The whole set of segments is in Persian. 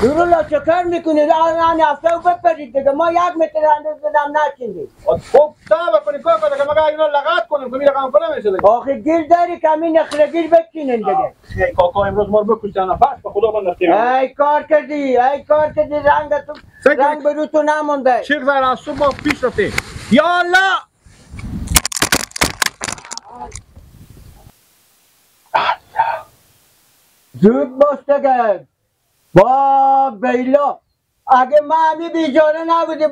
دورولا چه کار میکنید؟ آن هفته و بپرید دیگه ما 1 متر اندازه بدم نچیندیم. خب صبر کنید کاکا دیگه مگه اینا لغت کنیم که میره کام کنه میشه دیگه. آخه گیر داری که همین نخلگیر بچینین دیگه. ای کاکا امروز ما رو بکشتن نفس به خدا بندختیم. ای کار کردی رنگ به رو تو نمونده. چه زر از صبح ما پیش رفتیم. یا الله زود باش دیگه. با بیلا اگه ما همی بیجاره نبودی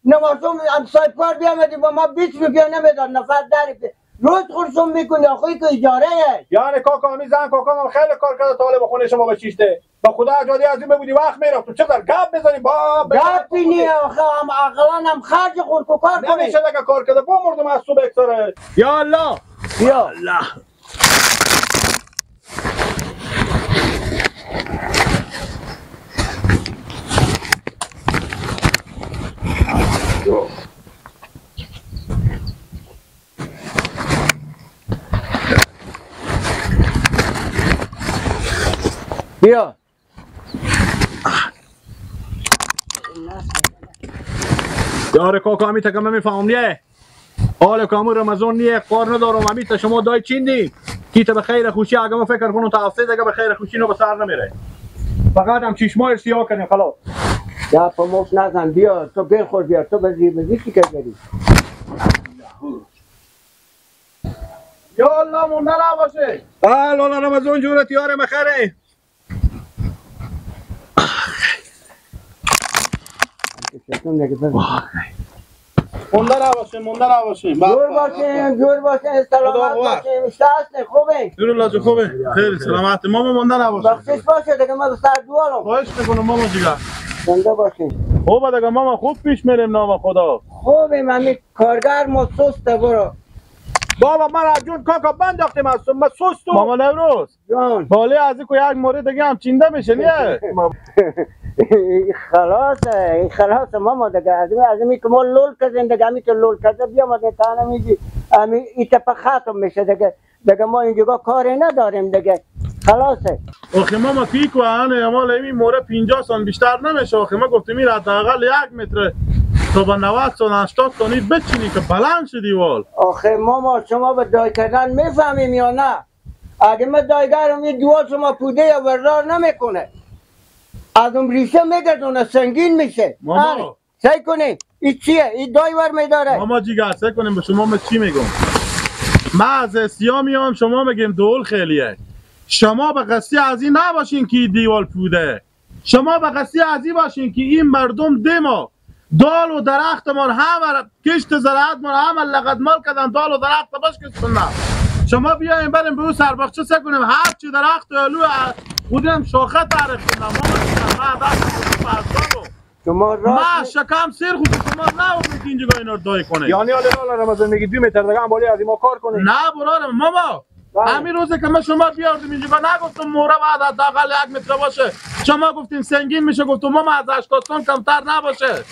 نمازم امسای کار بیامدی با ما 20 روپیه نمیداد نفر داری روز خورشون میکنی آخوی که اجاره یعنی کاکا همی زن کاکا من خیلی کار کرده تا حالا به خونه شما بچیشته با خدا اجازه از این بودی وقت میرفت تو چقدر گپ بزنی با گپی نی آخه هم عقلا هم خرج خورد و کار کنی نمیشه دیگه کار کرده بمردم از صبح اکثره. یا الله یا الله بیا یاره کاکا همی تکم نمیفهم نیه حال کامو رمضان نیه کار ندارم همی تا شما دای چیندی کی تا به خیر خوشی اگه ما فکر کنم تا هفته دیگه به خیر خوشی نو به سر نمیره فقط هم چشمای سیاه کنیم خلاص. یا پموش نزن بیا تو بخور بیا تو بزی چی که داری یا الله مونده نباشه. بله رمضان جورت یاره مخره مونده نباشیم جور باشین سلامت باشین شهست خوبه جور خوبه خیلی سلامت ماما مونده نباشیم بخشش باشه دیگه ما به سر دوالم خواهش میکنم ماما جیگر زنده باشین خوبه دیگه ماما خوب پیش میریم نام خدا خوبه من کارگر ما سسته برو بابا من از جون کاکا بنداختیم از ما سستو ماما نوروز جان حالی از این که یک مورد دیگه هم چینده میشه نیه خلاصه ماما دیگه از این که ما لول کردیم دیگه همی که لول کرده بیا ما دیگه تانه میگی ایتا پا ختم میشه دیگه ما اینجا کاری نداریم دیگه خلاصه آخه ماما پیک و هنه اما لیمی موره 50 سان بیشتر نمیشه آخه ما گفتیم این حداقل 1 متر تا به 90 سان 80 سانی بچینی که بلند شدی وال. آخه ماما شما به دای کردن میفهمیم یا نه اگه من دایگرم این دوال شما پوده یا بردار نمیکنه از اون ریشه میگردونه سنگین میشه ماما سعی کنی این چیه؟ این دایور میداره ماما جیگر سعی کنیم به شما من چی میگم من از اسیا میام شما میگیم دول خیلیه شما به قصدی از این نباشین که دیوال پوده شما به قصدی از این باشین که این مردم دما دال و درخت ما همه کشت زراعت ما همه لقد مال کردن دال و درخت باش کشتن شما بیاین بریم به اون سرباغچه سعی کنیم هر چی درخت و علو خودم شاخه تعریف کنم شما ما شکم سیر خود شما نه اینجا اینا رو دای کنه یعنی حالا رمضان میگی 2 متر دیگه هم بالی از این ما کار کنیم نه برادر ماما همین روزه که ما شما بیاردیم اینجا نگفتم موره بعد حداقل 1 متر باشه شما گفتین سنگین میشه گفتم ماما از 80 سان کمتر نباشه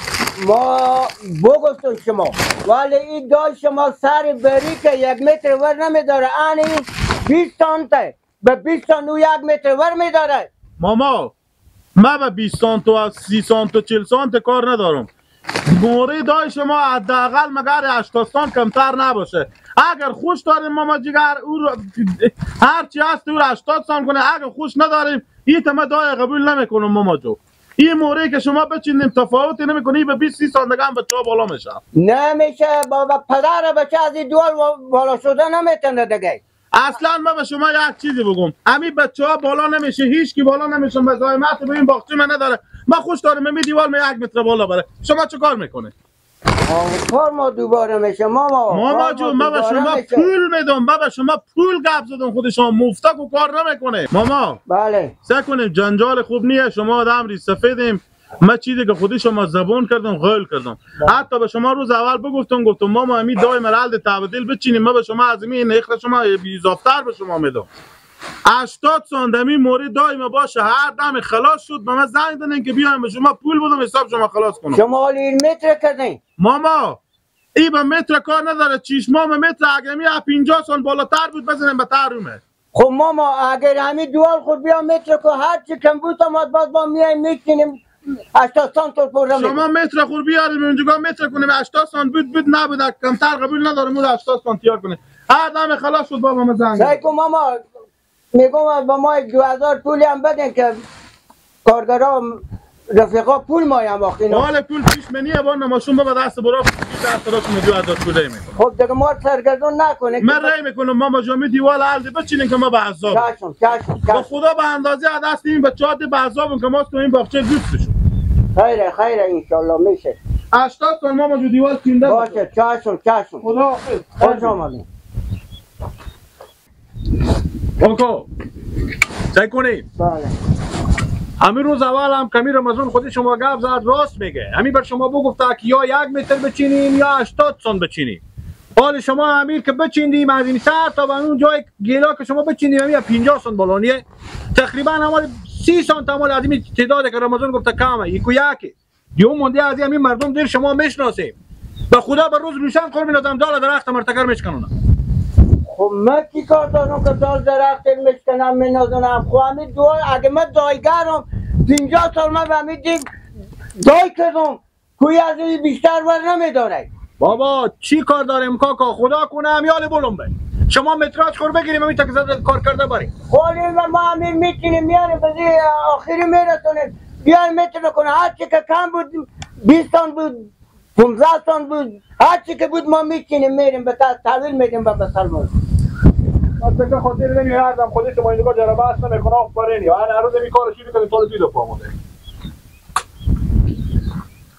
ما بگفتم شما ولی این دای شما سر بری که 1 متر ور نمیداره این 20 سانته به 20 سانت 1 متر ور میداره ماما من به 20 سانت و 30 سانت و 40 سانت کار ندارم موره دای شما حداقل مگر 80 سانت کمتر نباشه اگر خوش داریم ماما جیگر هر چی هست او 80 سانت کنه اگر خوش نداریم این ما دای قبول نمیکنم ماما جو این موره که شما بچینیم تفاوتی نمیکنه به 20 30 سانت دیگه هم بچه‌ها بالا میشه نمیشه بابا پدر بچه از این دوال بالا شده نمیتونه دیگه اصلا من به شما یک چیزی بگم همین بچه‌ها بالا نمیشه هیچ کی بالا نمیشه مزاحمت به این باغچه من نداره من خوش دارم می دیوال 1 متر بالا بره شما چه کار میکنه کار ما دوباره میشه ماما جون من به شما پول میدم من به شما پول گپ زدم خود شما مفتک و کار نمیکنه ماما بله سعی کنیم جنجال خوب نیه شما آدم ری سفیدیم من چیزی که خودی شما زبون کردم غیل کردم حتی به شما روز اول گفتم ماما همین دای مرحله تبدیل بچینیم من به شما از این نخل شما اضافتر به شما میدم 80 سانت همین مورد دائما باشه هر دم خلاص شد به من زنگ دادن که بیایم به شما پول بدم حساب شما خلاص کنم شما حالی متر کردین ماما این به متر کار نداره چشمام متر اگه می 50 سانت بالاتر بود بزنیم به تحریمه خب ماما اگر همین دوال خود بیا متر که هر چی کم بود ما باز با میایم میکنیم 80 سانت پر شما متر خور بیاریم اونجا متر کنیم 80 سانت بود نبود کمتر قبول ندارم اون 80 سانت تیار کنیم هر دم خلاص شد بابا ما زنگ سعی کن ماما میگم با ما 2000 پولی هم بدین که کارگرا رفیقا پول ما هم باختین حال پول پیش منیه با نماشون بابا دست برا دست راشون 2000 پوله میکنه خب دیگه ما سرگردون نکنه من رای میکنم ماما جا می دیوال عرضی بچینین که ما به عذاب با خدا به اندازه دست این بچه‌ها به عذابون که ما تو این باغچه دوستشون خیره انشالله میشه 80 سال ماما جو دیوال کینده باشه چشم خدا حافظ خوش آمدین بانکو سعی کنید بله همین روز اول هم کمی رمضان خودی شما گفت زد راست میگه همین بر شما بگفته که یا 1 متر بچینیم یا 80 سانت بچینیم حال شما امیر که بچیندیم از این سر تا به اون جای گیلا که شما بچیندیم همین 50 سانت بالانیه تقریبا همال 30 سانت همال از این تعداد که رمضان گفته کمه یکی دیو مونده از همین مردم دیر شما میشناسیم به خدا به روز روشن کار می‌ندم دال درخت مرتکر میشکنن خب من کی کار دارم که دال درخت میشکنم می‌ندونم خب همین دو اگه من دایگرم 50 سال من به همین دیم دای کردم کوی از این بیشتر ور نمیداره بابا چی کار داریم کاکا خدا کنه امیال بولم به شما متراج خور بگیریم همین تک کار کرده بریم خالی و ما همین میکنیم میاریم بزی آخری میرسونیم بیایم متر کنه هر چی که کم بود 20 تن بود 15 تن بود هر چی که بود ما میکنیم میریم به تحویل میدیم به مسلمان مثلا خاطر نمیاردم خودت شما اینجا جربه اصلا میکنه آفرین یا هر روز این کارو شروع کنید تا دیدو پامونه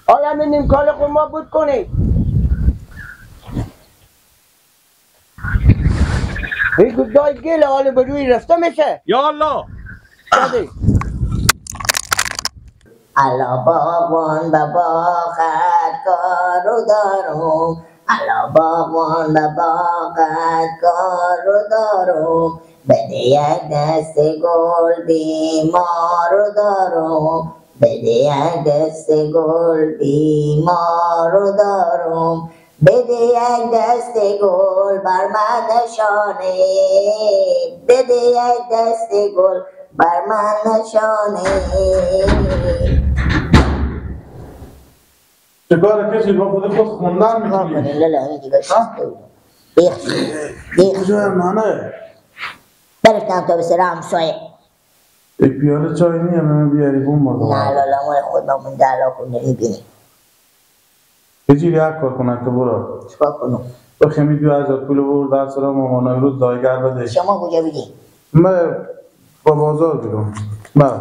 حالا همین امکان خود ما بود کنیم این گودای گل حالا به روی رفته میشه یا الله شدی الا باغبان به باغت کارو دارم الا باغبان به باغت کارو دارم بده یک دست گل بیمارو دارم بده یک دست گل بیمارو دارم بده یک دست گل بر من نشانه بده یک دست گل بر من نشانه چه کار کسی با خود خوندن میکنی؟ لالا این دیگه شسته بود دیخ کجا منه؟ برفتم تا به سر همسایه یک پیاله چای نیه من بیاری بون مردم نه لالا مال خود با من دلا کنه میبینی کجی یک کار کنن که برو چکار کنم بخیمی 2000 پول برو در سرا مامان روز دایگر بده شما کجا بیدی؟ من با بازار بیرون من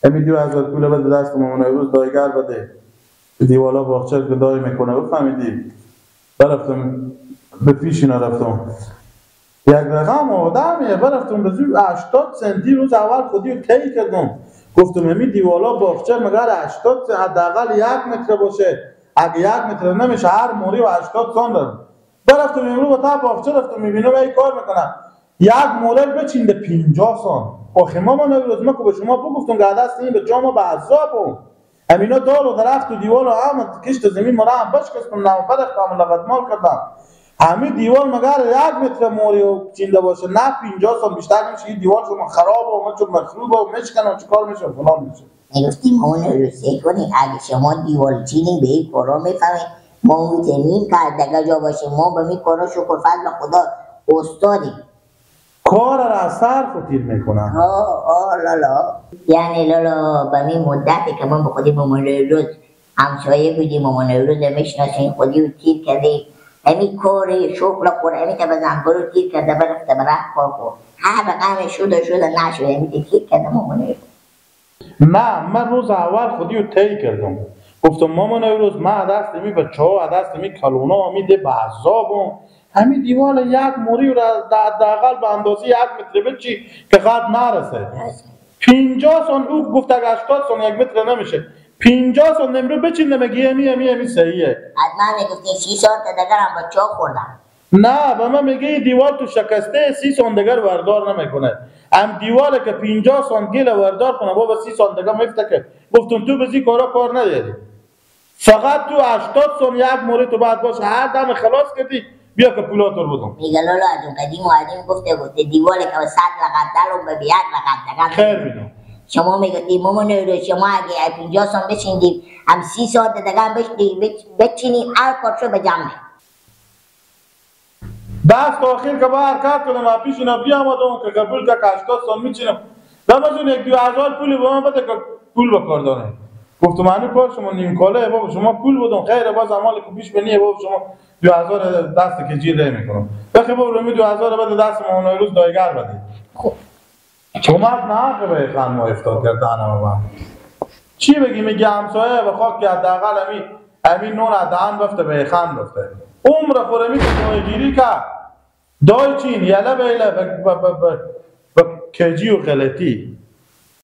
امی 2000 پول بده دست مامان روز دایگر بده دیوالا باغچه که دای میکنه بفهمیدی برفتم به پیش اینا رفتم یک رقم آدمیه برفتم به زیر 80 سنتی روز اول خودی رو طی کردم گفتم امی دیوالا باغچه مگر 80 سنتی حداقل 1 متر باشه اگه 1 متر نمیشه هر موری و 80 سانت دارم برفتم امروز با تا باغچه رفتم میبینم ای کار میکنم یک مورد بچینده 50 سانت آخه ما نمیروز ما که به شما بگفتم که دست این به جامو به عذابم امینا دار و درخت و دیوال و هم کشت زمین مرا هم بشکستم نوفر اختام لغتمال کردم همین دیوال مگر 1 متر موری و چینده باشه نه 50 سانت بیشتر نمیشه این دیوال شما خراب و چون مخروب و مشکن و چیکار میشه فلان میشه میگفتیم اون رو سه کنیم اگه شما دیوال چینی به این کارا میفهمید ما میتونیم که دیگه جا باشیم ما به این کارا شکر فضل خدا استادیم کار را از سر خطیر میکنن لالا یعنی لالا به این مدتی که من به خودی مامان روز همسایه بودیم مامان روز میشناسیم خودی رو تیر کرده همین کار شغل خور همین که به زنگار رو تیر کرده برفته برخ کار کن هر رقم شده نشده همین تیر کرده مامان روز نه من روز اول خودی رو طی کردم گفتم مامان روز من دست می بچه ها دست می کلونا میده به عذابم همین دیوال 1 موری رو حداقل به اندازه 1 متر بچی که خط نرسه 50 سانت او گفت اگه 80 سانت 1 متر نمیشه 50 سانت نمرو بچینه مگه امی صحیحه از من میگفتین 30 سانت دیگر هم بچه ها خوردن نه به من میگه این دیوال تو شکسته 30 سانت دیگر وردار نمیکنه هم دیواله که 50 سانت گل وردار کنه بابا 30 سانت دیگر میفتکه گفتم تو بزی کار نداری فقط تو 80 سانت 1 موری تو بعد باشه هر دم خلاص کردی بیا که پولاتو بدم. میگه لالا از اون قدیم و قدیم گفته دیواله که 100 لغت دلم به 1 لغت خیر میدم. شما میگه ماما نورو شما اگه 50 سال بشینید هم 30 ساعت دیگه هم بچینی هر کارشو به جمع. دست آخر که با حرکت کنم و پیش اینا بیامدم که قبول که 80 سال میچینم دمشون 1-2 هزار پولی به من بده که پول بکار دانه. گفتم منو کار شما نیم کاله بابا شما پول بدون خیره باز مال که پیش بنیه بابا شما 2000 دست که جیر میکنم بخی بابا رومی 2000 بده دست ما روز دایگر بده. خب شما نه که به خان ما افتاد کردن ما چی بگی میگه همسایه به خاک که حداقل همین نون دهن بفته به خان بفته عمر خورمی که گیری که دای چین یله بیله به کجی و غلطی